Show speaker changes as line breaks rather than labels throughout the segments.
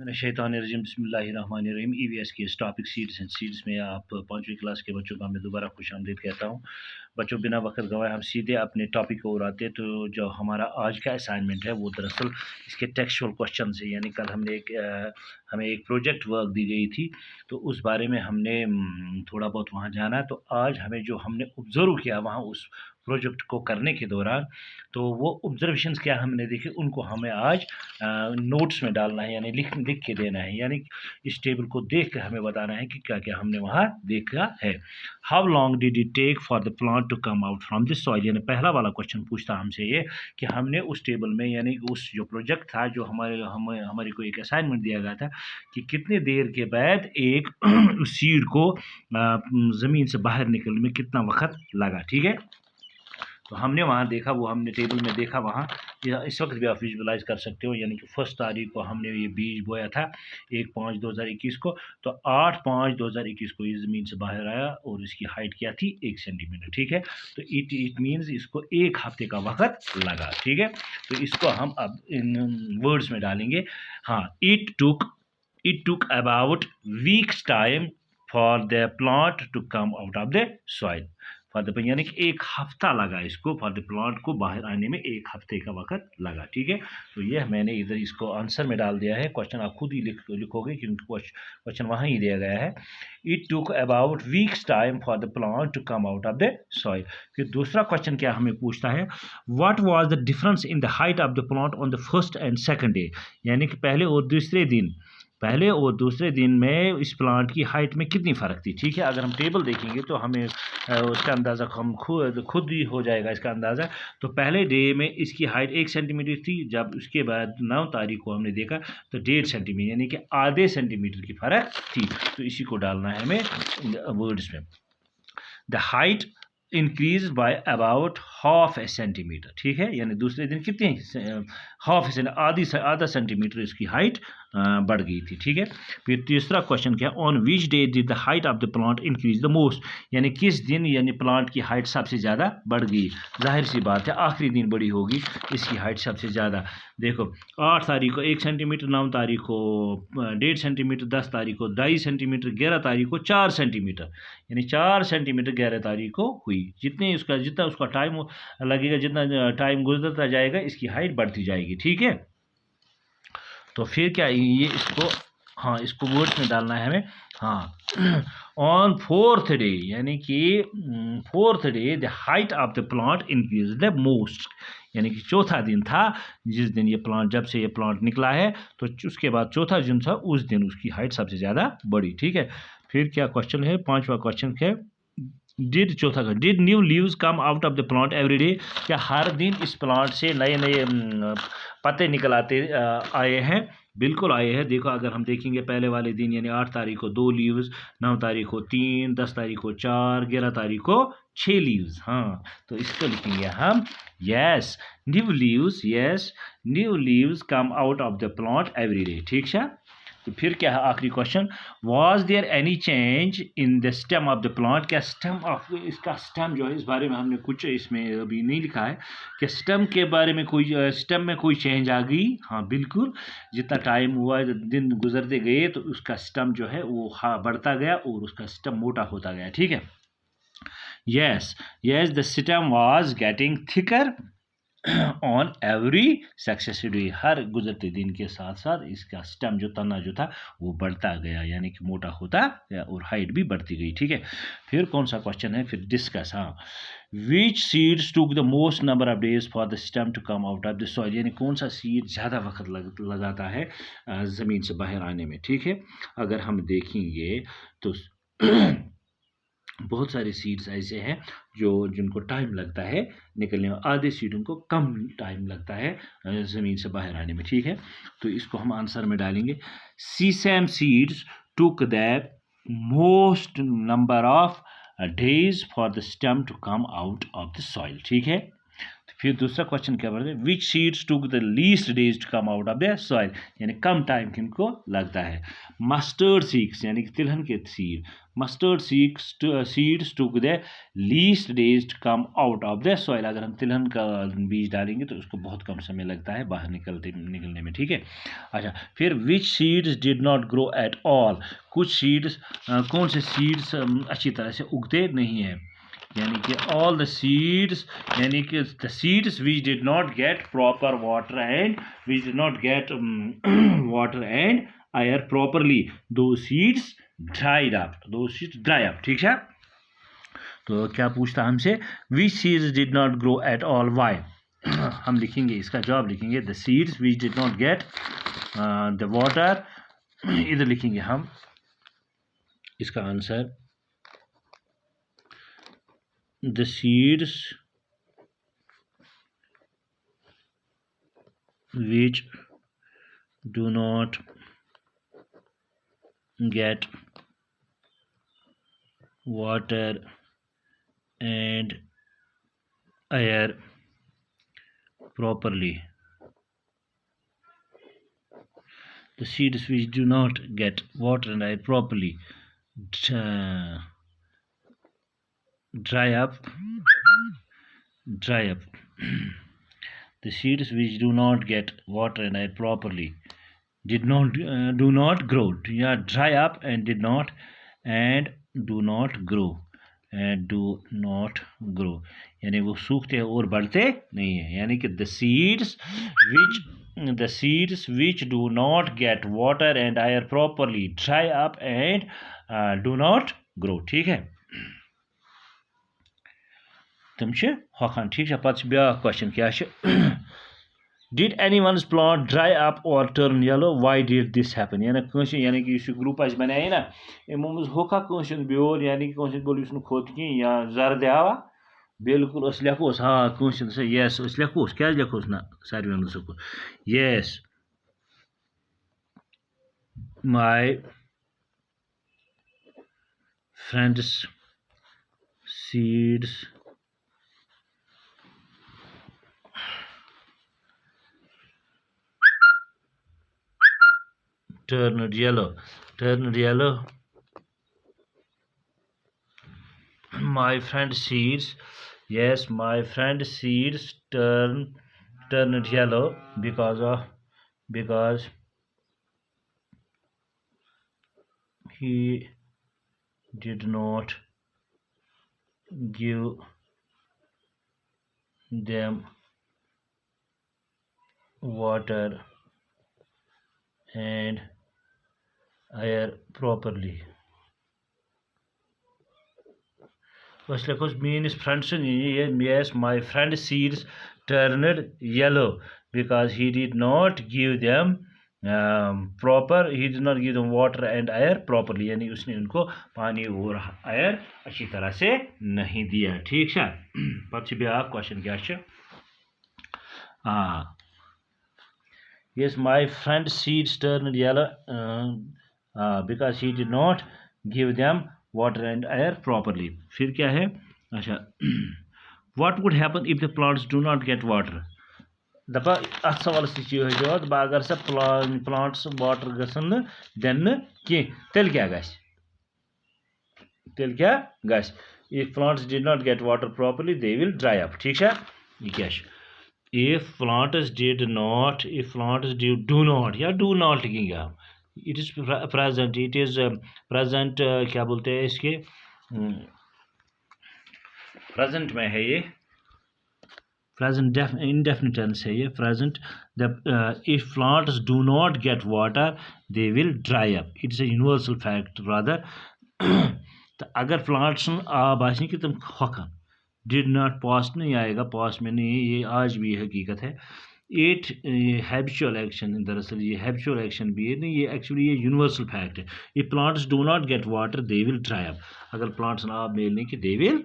शैतानिर्रजीम बिस्मिल्लाहिर्रहमानिर्रहीम ईवीएस के इस टॉपिक सीड्स एंड सीड्स में आप पाँचवीं क्लास के बच्चों का मैं दोबारा खुशामदीद कहता हूँ। बच्चों बिना वक्त गवाए हम सीधे अपने टॉपिक को ओर आते हैं। तो जो हमारा आज का असाइनमेंट है वो दरअसल इसके टेक्सचुअल क्वेश्चन है, यानी कल हमें एक प्रोजेक्ट वर्क दी गई थी, तो उस बारे में हमने थोड़ा बहुत वहाँ जाना। तो आज हमें जो हमने ऑब्ज़र्व किया वहाँ उस प्रोजेक्ट को करने के दौरान, तो वो ऑब्जर्वेशंस क्या हमने देखे उनको हमें आज नोट्स में डालना है, यानी लिख के देना है। यानी इस टेबल को देख कर हमें बताना है कि क्या क्या हमने वहाँ देखा है। How long did it take for the plant to come out from this soil. यानी पहला वाला क्वेश्चन पूछता हमसे ये कि हमने उस टेबल में, यानी उस जो प्रोजेक्ट था, जो हमारी को एक असाइनमेंट दिया गया था कि कितने देर के बाद एक सीड को ज़मीन से बाहर निकलने में कितना वक्त लगा। ठीक है, तो हमने वहाँ देखा, वो हमने टेबल में देखा वहाँ। इस वक्त भी आप विजुअलाइज कर सकते हो, यानी कि 1 तारीख को हमने ये बीज बोया था 1/5/2021 को, तो 8/5/2021 को ये ज़मीन से बाहर आया और इसकी हाइट क्या थी 1 सेंटीमीटर। ठीक है, तो इट मीन्स इसको 1 हफ्ते का वक्त लगा। ठीक है, तो इसको हम अब इन वर्ड्स में डालेंगे। हाँ, it took about weeks time for the plant to come out of the soil. यानी कि 1 हफ्ता लगा इसको, फॉर द प्लांट को बाहर आने में 1 हफ्ते का वक्त लगा। ठीक है, तो ये मैंने इधर इसको आंसर में डाल दिया है। क्वेश्चन आप खुद ही लिखोगे क्योंकि क्वेश्चन वहाँ ही दिया गया है। It took about weeks time for the plant to come out of the soil. फिर दूसरा क्वेश्चन क्या हमें पूछता है, what was the difference in the height of the plant on the first and second day. यानी कि पहले और दूसरे दिन में इस प्लांट की हाइट में कितनी फ़र्क थी। ठीक है, अगर हम टेबल देखेंगे तो हमें उसका अंदाज़ा हम खुद ही हो जाएगा इसका अंदाज़ा। तो पहले डे में इसकी हाइट 1 सेंटीमीटर थी, जब उसके बाद 9 तारीख को हमने देखा तो 1.5 सेंटीमीटर, यानी कि आधे सेंटीमीटर की फ़र्क थी। तो इसी को डालना है हमें वर्ड्स में। The height increase by about half A centimetre. ठीक है, यानी दूसरे दिन कितने हाफ आधा सेंटीमीटर इसकी हाइट बढ़ गई थी। ठीक है, फिर तीसरा क्वेश्चन क्या, on which day did the height of the plant increase the most. यानी किस दिन यानी प्लांट की हाइट सबसे ज़्यादा बढ़ गई। जाहिर सी बात है आखिरी दिन बड़ी होगी इसकी हाइट सबसे ज़्यादा। देखो 8 तारीख को 1 सेंटीमीटर, 9 तारीख को 1.5 सेंटीमीटर, 10 तारीख को 2.5 सेंटीमीटर, 11 तारीख को 4 सेंटीमीटर, यानी 4 सेंटीमीटर 11 तारीख को हुई। जितना उसका टाइम लगेगा, जितना टाइम गुजरता जाएगा इसकी हाइट बढ़ती जाएगी। ठीक है, तो फिर क्या ये इसको, हाँ, इसको वर्ड्स में डालना है हमें। हाँ, ऑन 4th डे, यानी कि 4th day the height of the plant increase the most. यानी कि चौथा दिन था जिस दिन ये प्लांट, जब से ये प्लांट निकला है तो उसके बाद चौथा दिन था, उस दिन उसकी हाइट सबसे ज़्यादा बढ़ी। ठीक है, फिर क्या क्वेश्चन है, 5वां क्वेश्चन है, did new leaves come out of the plant every day. क्या हर दिन इस प्लांट से नए नए पत्ते निकल आए हैं। बिल्कुल आए हैं। देखो अगर हम देखेंगे पहले वाले दिन यानी 8 तारीख को 2 लीव्स, 9 तारीख को 3, 10 तारीख को 4, 11 तारीख को 6 लीव्स। हाँ, तो इसको लिखेंगे हम yes new leaves come out of the plant every day. ठीक है, तो फिर क्या है आखिरी question, was there any change in the stem of the plant. क्या इसका स्टेम जो है, इस बारे में हमने कुछ इसमें अभी नहीं लिखा है कि स्टेम के बारे में स्टेम में कोई चेंज आ गई। हाँ बिल्कुल, जितना टाइम हुआ, दिन गुजरते गए तो उसका स्टेम जो है वो बढ़ता गया और उसका स्टेम मोटा होता गया। ठीक है, yes the stem was getting thicker on every successive day. हर गुजरते दिन के साथ साथ इसका स्टेम जो तना जो था वो बढ़ता गया, यानी कि मोटा होता गया और हाइट भी बढ़ती गई। ठीक है, फिर कौन सा क्वेश्चन है, फिर डिस्कस। हाँ, which seeds took the most number of days for the stem to come out of the soil. यानी कौन सा सीड ज़्यादा वक्त लगाता है ज़मीन से बाहर आने में। ठीक है, अगर हम देखेंगे तो बहुत सारे सीड्स ऐसे हैं जिनको टाइम लगता है निकलने में, आधे सीडों को कम टाइम लगता है ज़मीन से बाहर आने में। ठीक है, तो इसको हम आंसर में डालेंगे, sesame seeds took the most number of days for the stem to come out of the soil. ठीक है, फिर दूसरा क्वेश्चन क्या बोलते हैं, which seeds took the least days to come out of the soil, यानी कम टाइम किनको लगता है। मस्टर्ड सीड्स यानी कि तिलहन के seed, mustard seeds took the least days to come out of the soil, अगर हम तिलहन का बीज डालेंगे तो उसको बहुत कम समय लगता है बाहर निकलने में, ठीक है। अच्छा, फिर विच seeds did not grow at all, कुछ सीड्स कौन से सीड्स अच्छी तरह से उगते नहीं हैं, यानी कि ऑल द सीड्स, यानी कि the seeds which did not get proper water and which did not get water and air properly, दो सीड्स ड्राइड अप, दो सीड्स ड्राई अप, ठीक है। तो क्या पूछता हमसे, which seeds did not grow at all, why. हम लिखेंगे, इसका जवाब लिखेंगे, the seeds which did not get the water, इधर लिखेंगे हम इसका answer, the seeds which do not get water and air properly, the seeds which do not get water and air properly dry up the seeds which do not get water and air properly did not do not grow, yeah, dry up and did not and do not grow and do not grow, यानी वो सूखते हैं और बढ़ते नहीं है, यानी कि the seeds which do not get water and air properly dry up and do not grow, ठीक है। तम हॉकान, ठीक है। पत ब्या क्वेश्चन क्या did anyone's plant dry up और turn yellow, why did this happen, यानी कि ग्रुप अस बनाए ना यमो मज होका कंस ब्योल, यानी कि कंस बोल खोत कि या जर्द आवा, बिल्कुल अस लेखोस, हाँ कंस यस अस लेखोस, क्या लेखोस ना सारे वन सको, yes my friends seeds turned yellow, my friend seeds, yes my friend seeds turned yellow because he did not give them water and air properly, बस लेखोस मीनिस friend yes my friend seeds turned yellow because he did not give them he did not give them water and air properly, यानी उसने उनको पानी और air अच्छी तरह से नहीं दिया, ठीक है। पत ब्या क्वेश्चन क्या yes my friend seeds turned yellow because he did not give them water and air properly, फिर क्या है, अच्छा what would happen if the plants do not get water, दपा अत सवाल जवाब अगर सा प्लांट्स वाटर गसन दिन कह तेल क्या गस, if plants did not get water properly they will dry up, ठीक है। ये क्या if plants do not लिखेंगे हम, it is present क्या बोलते हैं इसके प्रेजेंट में है, ये प्रेजेंट indefinite tense है, ये present, if plants do not get water they will dry up, it is a universal fact rather तो अगर plants आब आसनी कि तुम हकन did not past नहीं आएगा, past में नहीं, ये आज भी हकीकत है। 8 हैबिचुअल एक्शन, दरअसल ये हैबिचुअल एक्शन भी है नहीं, ये एक्चुअली ये यूनिवर्सल फैक्ट है। ये plants do not get water they will dry up, अगर प्लांट्स आब मिलने कि दे विल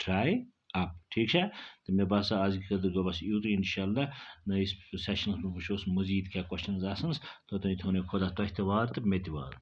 ड्राई अप, ठीक है। तो मे बस आज गो बस यूत इंशाल्लाह नई सेशन में वो मजीद क्या क्वेश्चन तो तुम थोने खुदा तुह तो मे